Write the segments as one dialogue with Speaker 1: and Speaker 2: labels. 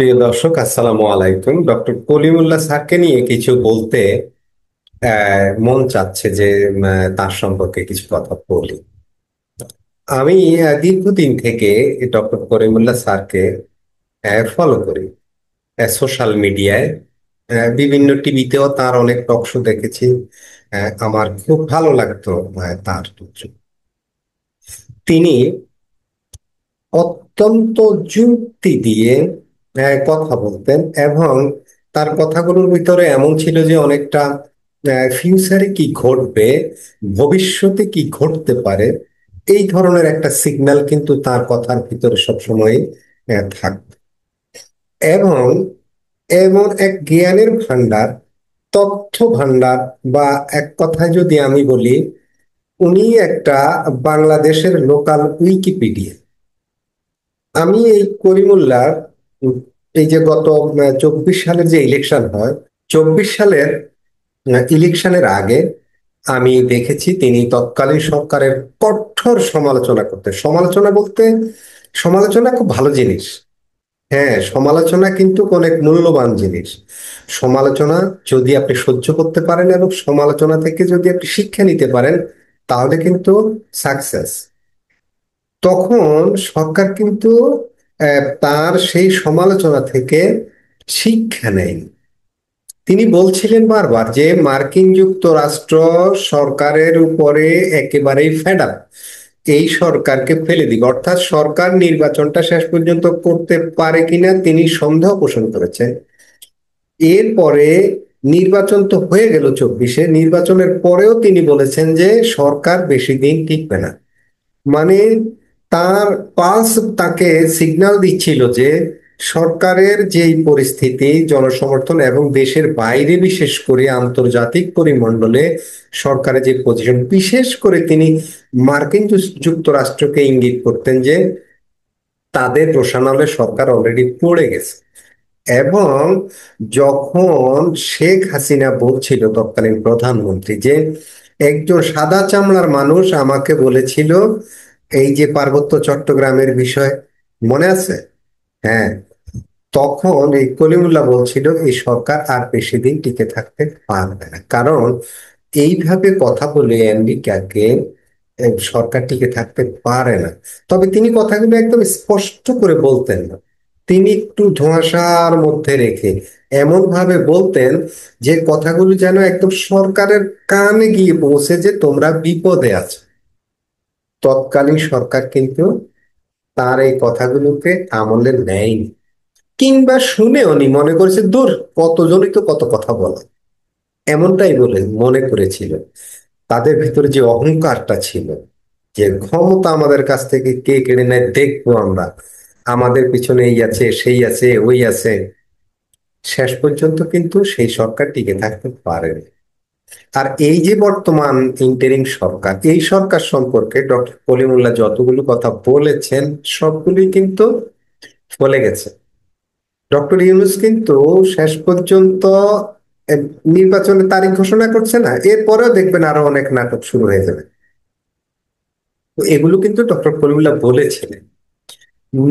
Speaker 1: প্রিয় দর্শক, আসসালামু আলাইকুম। ডক্টর কলিমুল্লাহ স্যারকে নিয়ে কিছু বলতে মন চাচ্ছে যে তার সম্পর্কে কিছু কথা বলি। আমি দীর্ঘদিন থেকে ডক্টর কলিমুল্লাহ স্যারকে ফলো করি সোশ্যাল মিডিয়ায়। বিভিন্ন টিভিতেও তার অনেক টক শো দেখেছি। আমার খুব ভালো লাগতো তার। তিনি অত্যন্ত যুক্তি দিয়ে কথা বলতেন, এবং তার কথাগুলোর ভিতরে এমন ছিল যে অনেকটা ফিউচারে কি ঘটবে, ভবিষ্যতে কি ঘটতে পারে, এই ধরনের একটা সিগন্যাল কিন্তু তার কথার ভিতরে সবসময় থাকতো। এবং এমন এক জ্ঞানের ভান্ডার, তথ্য ভান্ডার, বা এক কথায় যদি আমি বলি, উনি একটা বাংলাদেশের লোকাল উইকিপিডিয়া। আমি এই করিমুল্লাহ উম, এই যে গত 24 সালের যে ইলেকশন হয়, 24 সালের ইলেকশনের আগে আমি দেখেছি তিনি তৎকালীন সরকারের কঠোর সমালোচনা করতে। সমালোচনা বলতে, সমালোচনা খুব ভালো জিনিস। হ্যাঁ, সমালোচনা কিন্তু অনেক মূল্যবান জিনিস। সমালোচনা যদি আপনি সহ্য করতে পারেন এবং সমালোচনা থেকে যদি আপনি শিক্ষা নিতে পারেন, তাহলে কিন্তু সাকসেস। তখন সরকার কিন্তু তার সেই সমালোচনা থেকে শিক্ষা নেয়। তিনি বলছিলেন বারবার যে মার্কিন যুক্তরাষ্ট্র সরকারের উপরে একেবারেই ফেড আপ, এই সরকারকে ফেলে দিক, অর্থাৎ সরকার নির্বাচনটা শেষ পর্যন্ত করতে পারে কিনা তিনি সন্দেহ পোষণ করেছেন। এরপরে নির্বাচন তো হয়ে গেল 24-এ, নির্বাচনের পরেও তিনি বলেছেন যে সরকার বেশি দিন টিকবে না। মানে তার পালস তাকে সিগন্যাল দিচ্ছিল যে সরকারের যেই পরিস্থিতি, জনসমর্থন এবং দেশের বাইরে বিশেষ করে আন্তর্জাতিক পরিমণ্ডলে সরকারের যে পজিশন, বিশেষ করে তিনি মার্কিন যুক্তরাষ্ট্রকে ইঙ্গিত করতেন যে তাদের রোষানলে সরকার অলরেডি পড়ে গেছে। এবং যখন শেখ হাসিনা বলছিল, তৎকালীন প্রধানমন্ত্রী, যে একজন সাদা চামড়ার মানুষ আমাকে বলেছিল এই যে পার্বত্য চট্টগ্রামের বিষয়, মনে আছে? হ্যাঁ, তখন এই কলিমুল্লাহ বলছিল এই সরকার আর বেশি দিন টিকে থাকতে পারবে না, কারণ এইভাবে কথা বলে আমেরিকাকে সরকার টিকে থাকতে পারে না। তবে তিনি কথাগুলো একদম স্পষ্ট করে বলতেন না। তিনি একটু ধোঁয়াশার মধ্যে রেখে এমন ভাবে বলতেন যে কথাগুলো যেন একদম সরকারের কানে গিয়ে পৌঁছে যে তোমরা বিপদে আছো। তৎকালীন সরকার কিন্তু তার এই কথাগুলোকে আমলে নেয়নি, কিংবা শুনেও নি, মনে করেছে দূর, কতজনই তো কত কথা বলে, এমনটাই বলে মনে করেছিল। তাদের ভিতরে যে অহংকারটা ছিল, যে ক্ষমতা আমাদের কাছ থেকে কে কেড়ে নেয় দেখবো আমরা, আমাদের পিছনে এই আছে সেই আছে ওই আছে, শেষ পর্যন্ত কিন্তু সেই সরকার টিকে থাকতে পারেনি। আর এই যে বর্তমান ইন্টারিম সরকার, এই সরকার সম্পর্কে ডক্টর কলিমুল্লাহ যতগুলো কথা বলেছেন সবগুলোই কিন্তু ফলে গেছে। ডক্টর ইউনূস কিন্তু শেষ পর্যন্ত এ, নির্বাচনের তারিখ ঘোষণা করছে না, এরপরেও দেখবেন আরো অনেক নাটক শুরু হয়ে যাবে। তো এগুলো কিন্তু ডক্টর কলিমুল্লাহ বলেছিলেন।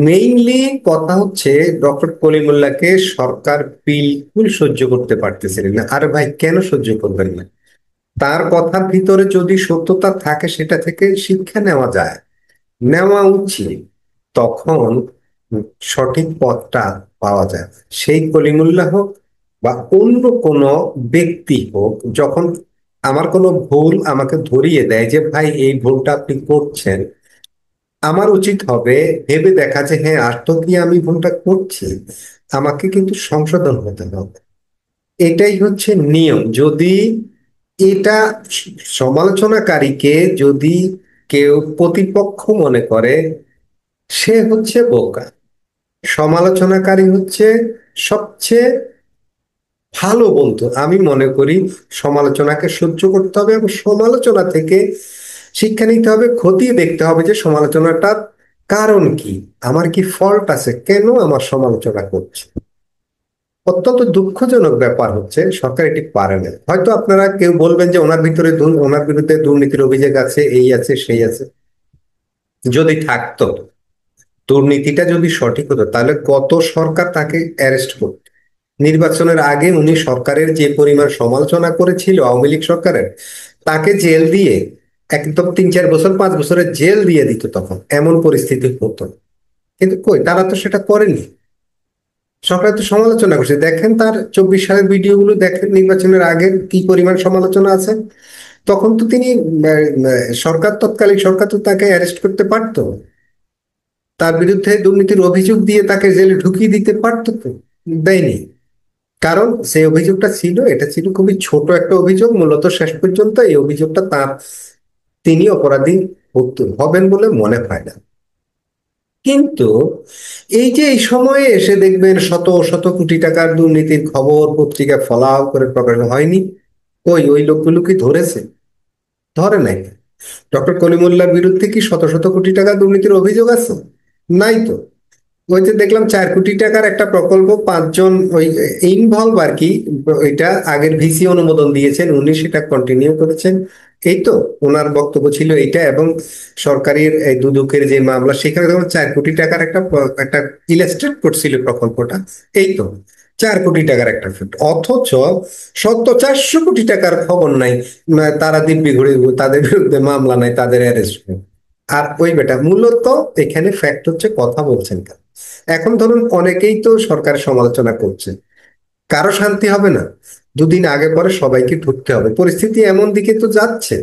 Speaker 1: মেইনলি কথা হচ্ছে, ডক্টর কলিমুল্লাহকে সরকার বিলকুল সহ্য করতে পারতেছিলেন না। আরে ভাই, কেন সহ্য করবেন না? তার কথার ভিতরে যদি সত্যতা থাকে সেটা থেকে শিক্ষা নেওয়া যায়, নেওয়া উচিত। তখন সঠিক পথটা পাওয়া যায়। সেই কলিমুল্লাহ হোক বা অন্য কোনো ব্যক্তি হোক, যখন আমার কোনো ভুল আমাকে ধরিয়ে দেয় যে ভাই এই ভুলটা আপনি করছেন, আমার উচিত হবে ভেবে দেখা যে হ্যাঁ, আর তো কি আমি ভুলটা করছি, আমাকে কিন্তু সংশোধন হতে হবে। এটাই হচ্ছে নিয়ম। যদি এটা সমালোচনাকারীকে যদি কেউ প্রতিপক্ষ মনে করে, সে হচ্ছে বোকা। সমালোচনাকারী হচ্ছে সবচেয়ে ভালো বন্ধু। আমি মনে করি সমালোচনাকে সহ্য করতে হবে এবং সমালোচনা থেকে শিক্ষা নিতে হবে, খতিয়ে দেখতে হবে যে সমালোচনাটার কারণ কি, আমার কি ফল্ট আছে, কেন আমার সমালোচনা করছে। অত্যন্ত দুঃখজনক ব্যাপার হচ্ছে সরকার এটি পারে না। হয়তো আপনারা কেউ বলবেন যে ওনার ভিতরে ওনার বিরুদ্ধে দুর্নীতির অভিযোগ আছে, এই আছে সেই আছে। যদি থাকতো, দুর্নীতিটা যদি সঠিক হতো তাহলে কত সরকার তাকে অ্যারেস্ট করত। নির্বাচনের আগে উনি সরকারের যে পরিমাণ সমালোচনা করেছিল আওয়ামী লীগ সরকারের, তাকে জেল দিয়ে একদম 3-4 বছর 5 বছরের জেল দিয়ে দিত, তখন এমন পরিস্থিতি হতো। কিন্তু কই, তারা তো সেটা করেনি। সরকার তো সমালোচনা করছে, দেখেন তার 24 সালের ভিডিওগুলো দেখেন, নির্বাচনের আগে কি পরিমাণ সমালোচনা আছে। তখন তো তিনি সরকার, তৎকালীন সরকার তো তাকে অ্যারেস্ট করতে পারতো, তার বিরুদ্ধে দুর্নীতির অভিযোগ দিয়ে তাকে জেলে ঢুকিয়ে দিতে পারতো, তো দেয়নি। কারণ সেই অভিযোগটা ছিল, এটা ছিল খুবই ছোট একটা অভিযোগ, মূলত শেষ পর্যন্ত এই অভিযোগটা তার, তিনি অপরাধী হবেন বলে মনে হয় না। কিন্তু এই যে এই সময়ে এসে দেখবেন শত শত কোটি টাকার দুর্নীতির খবর পত্রিকায় ফলাও করে প্রকাশ হয়নি, ওই ওই লোকগুলো কি ধরেছে? ধরে নাই। ডক্টর কলিমুল্লাহর বিরুদ্ধে কি শত শত কোটি টাকা দুর্নীতির অভিযোগ আছে? নাই তো। ওই যে দেখলাম 4 কোটি টাকার একটা প্রকল্প, 5 জন ওই ইনভলভ আর কি, ওইটা আগের ভিসি অনুমোদন দিয়েছেন, উনি সেটা কন্টিনিউ করেছেন। এই তো ওনার বক্তব্য ছিল এইটা। এবং সরকারের এই দুদকের যে মামলা, সেখানে যেমন 4 কোটি টাকার একটা ইলাস্ট্রেট করছিল প্রকল্পটা। এই তো 4 কোটি টাকার একটা ফিল্ড, অথচ 400 কোটি টাকার খবর নাই। তারা দিব্যি ঘুরে তাদের বিরুদ্ধে মামলা নাই, তাদের অ্যারেস্ট। আর ওই বেটা মূলত এখানে ফ্যাক্ট হচ্ছে, কথা বলছেন কেন? এখন ধরুন অনেকেই তো সরকারের সমালোচনা করছে, কারো শান্তি হবে না, দুদিন আগে পরে সবাইকে ঢুকতে হবে, পরিস্থিতি এমন দিকে তো যাচ্ছে।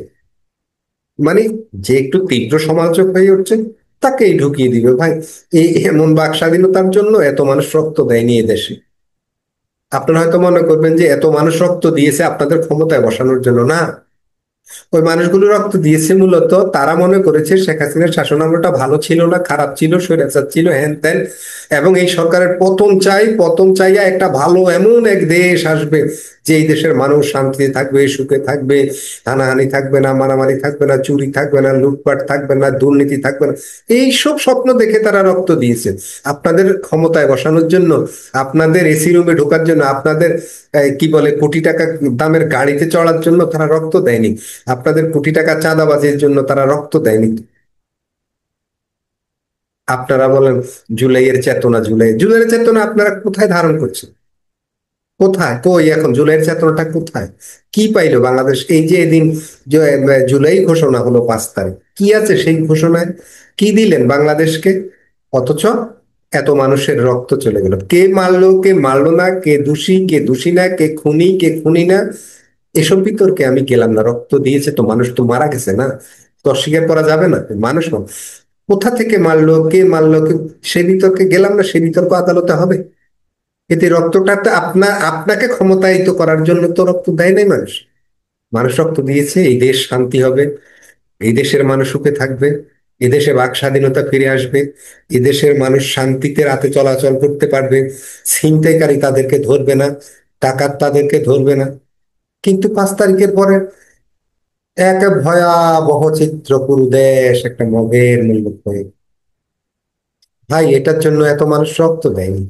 Speaker 1: মানে যে একটু তীব্র সমালোচক হয়ে উঠছে তাকেই ঢুকিয়ে দিবে ভাই। এই এমন বাক স্বাধীনতার জন্য এত মানুষ রক্ত দেয়নি এদেশে। আপনারা হয়তো মনে করবেন যে এত মানুষ রক্ত দিয়েছে আপনাদের ক্ষমতায় বসানোর জন্য, না। ওই মানুষগুলো রক্ত দিয়েছে মূলত, তারা মনে করেছে শেখ হাসিনার শাসনামলটা ভালো ছিল না, খারাপ ছিল, স্বৈরাচার ছিল, হ্যান ত্যান, এবং এই সরকারের পতন চাই, পতন চাইয়া একটা ভালো এমন এক দেশ আসবে, যে এই দেশের মানুষ শান্তিতে থাকবে, সুখে থাকবে, হানাহানি থাকবে না, মারামারি থাকবে না, চুরি থাকবে না, লুটপাট থাকবে না, দুর্নীতি থাকবে না। এইসব স্বপ্ন দেখে তারা রক্ত দিয়েছে আপনাদের ক্ষমতায় বসানোর জন্য, আপনাদের এসি রুমে ঢোকার জন্য, আপনাদের কি বলে কোটি টাকা দামের গাড়িতে চড়ার জন্য তারা রক্ত দেয়নি। আপনাদের কোটি টাকা চাঁদাবাজির জন্য তারা রক্ত দেয়নি। আপনারা বলেন জুলাইয়ের চেতনা, জুলাইয়ের চেতনা আপনারা কোথায় ধারণ করছেন? কোথায়, কই এখন জুলাইয়ের চেতনাটা কোথায়? কি পাইলো বাংলাদেশ? এই যে এদিন জুলাই ঘোষণা হলো 5 তারিখ, কি আছে সেই ঘোষণায়? কি দিলেন বাংলাদেশকে? অথচ এত মানুষের রক্ত চলে গেল, কে মারলো কে মারলো না, কে দোষী কে দোষী না, কে খুনি কে খুনি না, এসব বিতর্কে আমি গেলাম না। রক্ত দিয়েছে তো মানুষ, তো মারা গেছে না, তো অস্বীকার করা যাবে না। মানুষ কোথা থেকে মারলো কে মারলো সে বিতর্কে গেলাম না, সে বিতর্ক আদালতে হবে। এতে রক্তটা তো আপনাকে ক্ষমতায়িত করার জন্য তো রক্ত দেয় নাই মানুষ। মানুষ রক্ত দিয়েছে এই দেশ শান্তি হবে, এই দেশের মানুষ সুখে থাকবে, এদেশে বাক স্বাধীনতা ফিরে আসবে, এদেশের মানুষ শান্তিতে রাতে চলাচল করতে পারবে, ছিনতাইকারী তাদেরকে ধরবে না, ডাকাত তাদেরকে ধরবে না। কিন্তু 5 তারিখের পরে এক ভয়াবহ চিত্র, পুরো দেশ একটা মগের মূল্য হয়ে। ভাই এটার জন্য এত মানুষ রক্ত দেয়নি।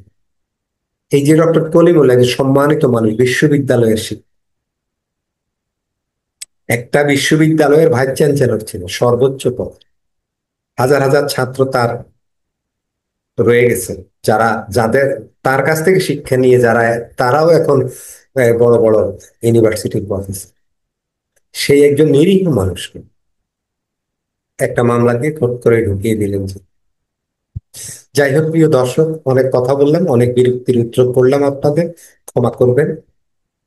Speaker 1: এই যে ডক্টর কলিমুল্লাহ, যে সম্মানিত মানুষ, বিশ্ববিদ্যালয়ের একটা বিশ্ববিদ্যালয়ের ভাইস চ্যান্সেলর ছিল, সর্বোচ্চ পদ, হাজার হাজার ছাত্র তার রয়ে গেছে, যারা, যাদের তার কাছ থেকে শিক্ষা নিয়ে যারা, তারাও এখন বড় বড় ইউনিভার্সিটির প্রফেসর। সেই একজন নিরীহ মানুষকে একটা মামলা দিয়ে খট করে ঢুকিয়ে দিলেন যে। যাই হোক প্রিয় দর্শক, অনেক কথা বললাম, অনেক বিরক্তির উত্তর করলাম আপনাদের, ক্ষমা করবেন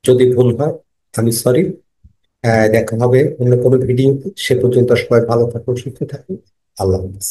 Speaker 1: যদি ভুল হয়, আমি সরি। দেখা হবে অন্য কোনো ভিডিওতে, সে পর্যন্ত সবাই ভালো থাকুন, সুস্থ থাকুন। আল্লাহ হাফিজ।